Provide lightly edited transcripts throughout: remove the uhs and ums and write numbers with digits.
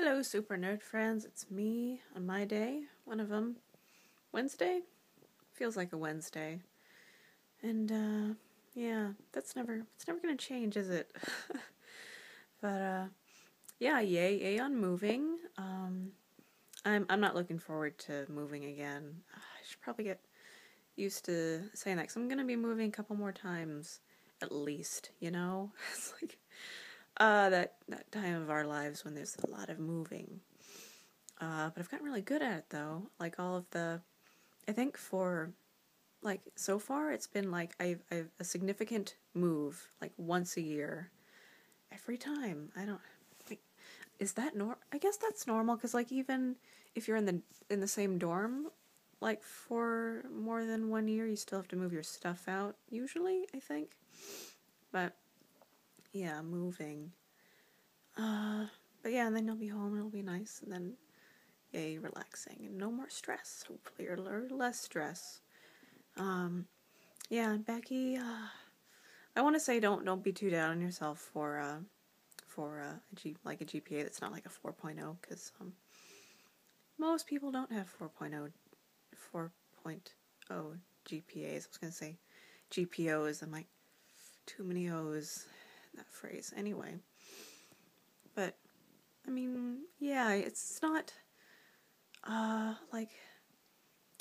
Hello, super nerd friends. It's me on my day. One of them. Wednesday? Feels like a Wednesday. And, yeah, it's never gonna change, is it? But, yeah, yay on moving. I'm not looking forward to moving again. I should probably get used to saying that, 'cause I'm gonna be moving a couple more times, at least, you know? It's like, that time of our lives when there's a lot of moving. But I've gotten really good at it, though. Like, I think so far it's been, like, I've a significant move, like, once a year. Every time. Is that I guess that's normal, because, like, even if you're in the same dorm, like, for more than 1 year, you still have to move your stuff out, usually, I think. But, yeah, moving. But yeah, and then you'll be home, and it'll be nice, and then yay, relaxing, and no more stress, hopefully, or less stress. Yeah, and Becky, I want to say don't be too down on yourself for a GPA that's not like a 4.0, because most people don't have 4.0 GPAs. I was going to say GPOs, I'm like, too many O's in that phrase. Anyway, but, I mean, yeah, it's not,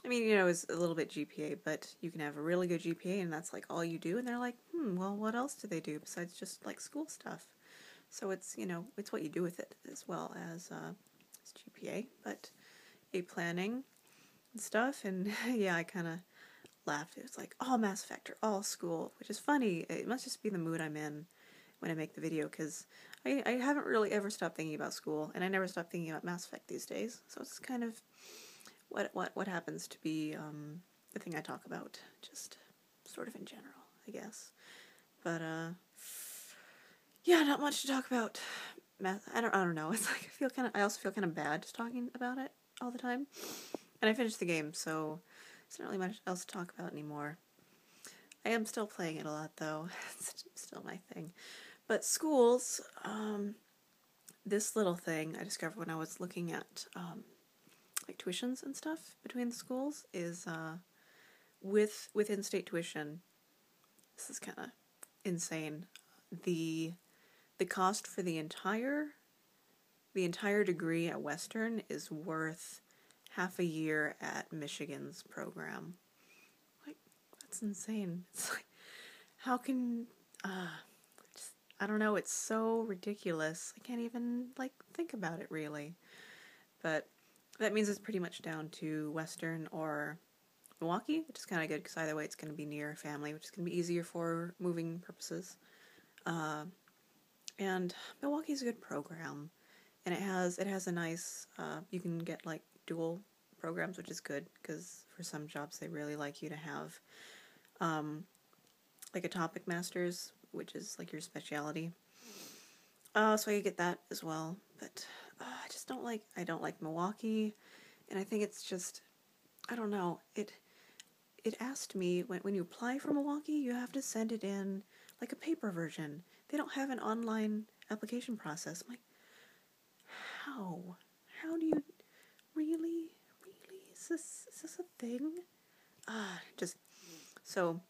it's a little bit GPA, but you can have a really good GPA and that's like all you do, and they're like, well, what else do they do besides just like school stuff? So it's, it's what you do with it as well as GPA, but a planning and stuff, and yeah, I kind of laughed. It was like all Mass Effect or all school, which is funny. It must just be the mood I'm in when I make the video, because I haven't really ever stopped thinking about school, and I never stop thinking about Mass Effect these days, so it's kind of what happens to be the thing I talk about, just sort of in general, I guess. But yeah, not much to talk about. Math. I don't know. It's like I also feel kind of bad just talking about it all the time. And I finished the game, so there's not really much else to talk about anymore. I am still playing it a lot, though. It's still my thing. But schools, this little thing I discovered when I was looking at like tuitions and stuff between the schools is with in-state tuition. This is kind of insane. The cost for the entire degree at Western is worth half a year at Michigan's program. Like, that's insane. It's like, how can I don't know, it's so ridiculous. I can't even like think about it really. But that means it's pretty much down to Western or Milwaukee, which is kind of good because either way it's going to be near family, which is going to be easier for moving purposes. And Milwaukee's a good program, and it has a nice, you can get like dual programs, which is good because for some jobs they really like you to have like a topic master's, which is like your specialty. So you get that as well, but I don't like Milwaukee, and I think it's just, I don't know, it asked me, when you apply for Milwaukee, you have to send it in like a paper version. They don't have an online application process. I'm like, how do you really, is this a thing? So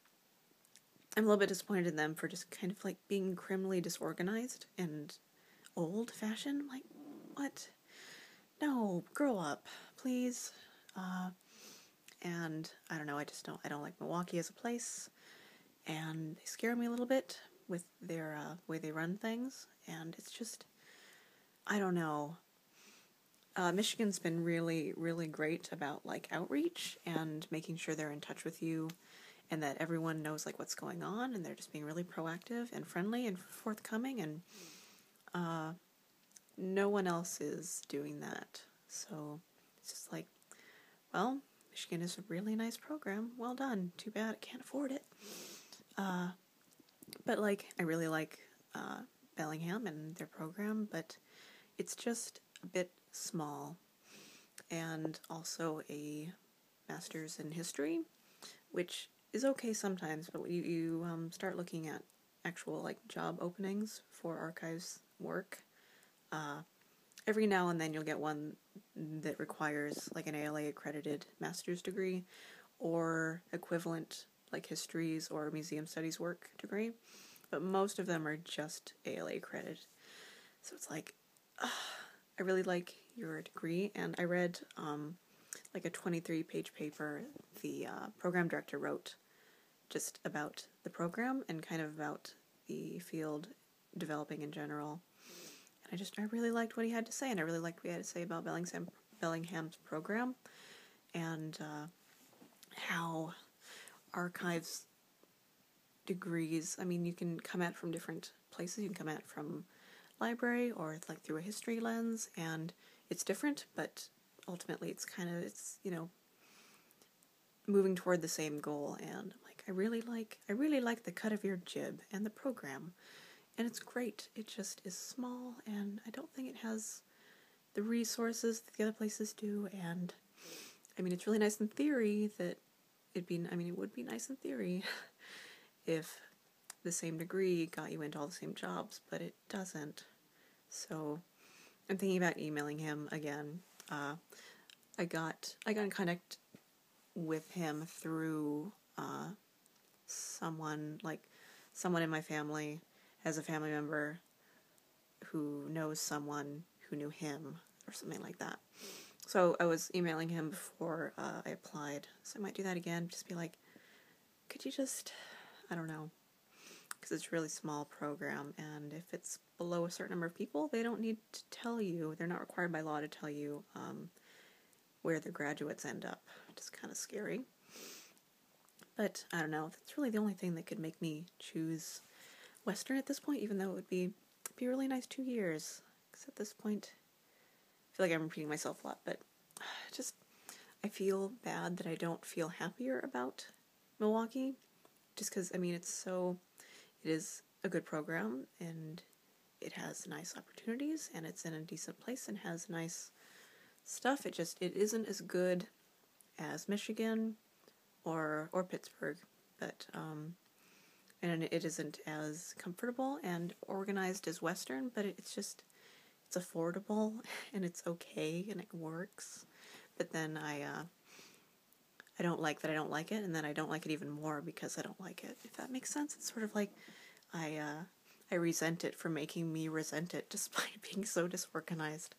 I'm a little bit disappointed in them for just kind of like being criminally disorganized and old-fashioned. Like, what? No, grow up, please. And I don't know, I don't like Milwaukee as a place, and they scare me a little bit with their way they run things, and it's just, I don't know. Michigan's been really, really great about like outreach and making sure they're in touch with you, and that everyone knows like what's going on, and they're just being really proactive and friendly and forthcoming, and no one else is doing that. So it's just like, well, Michigan is a really nice program. Well done. Too bad I can't afford it. But like, I really like Bellingham and their program, but it's just a bit small. And also a master's in history, which is okay sometimes, but when you start looking at actual like job openings for archives work, every now and then you'll get one that requires like an ALA accredited master's degree or equivalent like histories or museum studies work degree, but most of them are just ALA accredited. So it's like, I really like your degree, and I read like a 23-page paper the program director wrote just about the program and kind of about the field developing in general. And I really liked what he had to say, and I really liked what he had to say about Bellingham's program and how archives degrees, I mean, you can come at it from different places. You can come at it from library or like through a history lens, and it's different, but ultimately it's moving toward the same goal. And like I really like the cut of your jib and the program, and it's great. It just is small, and I don't think it has the resources that the other places do. And I mean, it's really nice in theory that it would be nice in theory if the same degree got you into all the same jobs, but it doesn't. So I'm thinking about emailing him again. I got in contact with him through someone in my family, as a family member who knows someone who knew him or something like that. So I was emailing him before I applied. So I might do that again. Just be like, could you just, I don't know, because it's a really small program, and if it's below a certain number of people, they don't need to tell you. They're not required by law to tell you where their graduates end up, which is kind of scary. But I don't know. That's really the only thing that could make me choose Western at this point, even though it would be a really nice 2 years. Because at this point, I feel like I'm repeating myself a lot, but I feel bad that I don't feel happier about Milwaukee, just because, I mean, it is a good program, and it has nice opportunities, and it's in a decent place, and has nice stuff. It isn't as good as Michigan or Pittsburgh, but and it isn't as comfortable and organized as Western, but it's affordable, and it's okay, and it works. But then I don't like that I don't like it, and then I don't like it even more because I don't like it, if that makes sense. It's sort of like I resent it for making me resent it just by being so disorganized.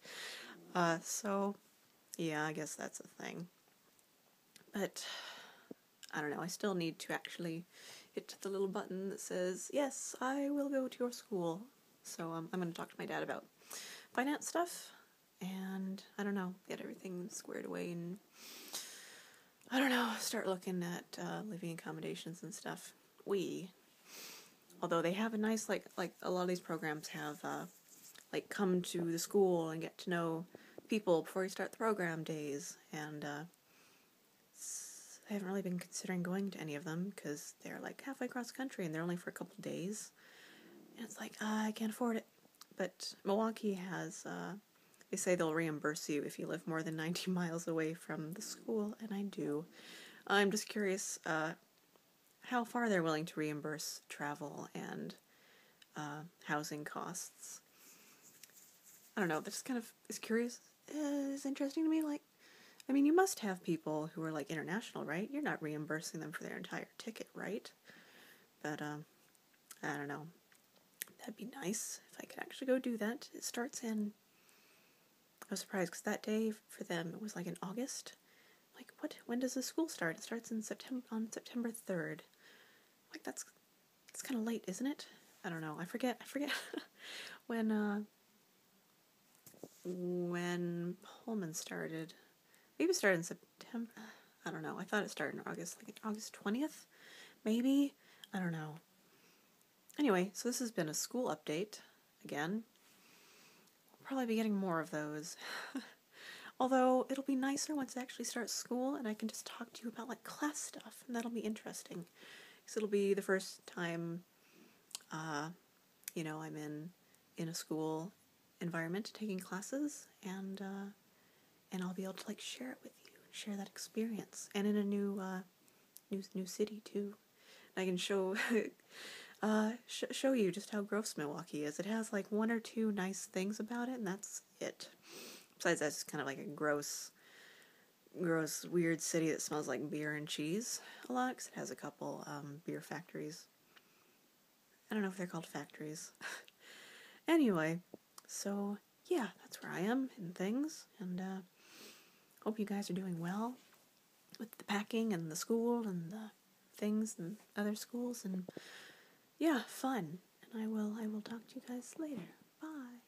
So, yeah, I guess that's a thing. But, I don't know, I still need to actually hit the little button that says, yes, I will go to your school. So I'm going to talk to my dad about finance stuff, and, I don't know, get everything squared away, and, I don't know, start looking at living accommodations and stuff. Although they have a nice, like a lot of these programs have, come to the school and get to know people before you start the program days, and I haven't really been considering going to any of them because they're like halfway across the country and they're only for a couple days, and it's like, I can't afford it. But Milwaukee has, they say they'll reimburse you if you live more than 90 miles away from the school, and I do. I'm just curious how far they're willing to reimburse travel and housing costs. I don't know, that just kind of is curious. It's interesting to me. Like, I mean, you must have people who are like international, right? You're not reimbursing them for their entire ticket, right? But I don't know. That'd be nice if I could actually go do that. It starts in, I was surprised because that day for them it was like in August. Like, what? When does the school start? It starts in September 3rd. Like, that's kind of late, isn't it? I don't know. I forget when Pullman started. Maybe it started in September. I don't know. I thought it started in August, like August 20th, maybe. I don't know. Anyway, so this has been a school update again. We'll probably be getting more of those. Although it'll be nicer once I actually start school and I can just talk to you about like class stuff, and that'll be interesting. Because it'll be the first time, I'm in a school environment taking classes, and I'll be able to like share it with you and share that experience, and in a new city too. And I can show show you just how gross Milwaukee is. It has like one or two nice things about it, and that's it. Besides, that's kind of like a gross, weird city that smells like beer and cheese a lot, because it has a couple beer factories. I don't know if they're called factories. Anyway, so yeah, that's where I am and things, and hope you guys are doing well with the packing and the school and the things and other schools, and yeah, fun. And I will talk to you guys later. Bye.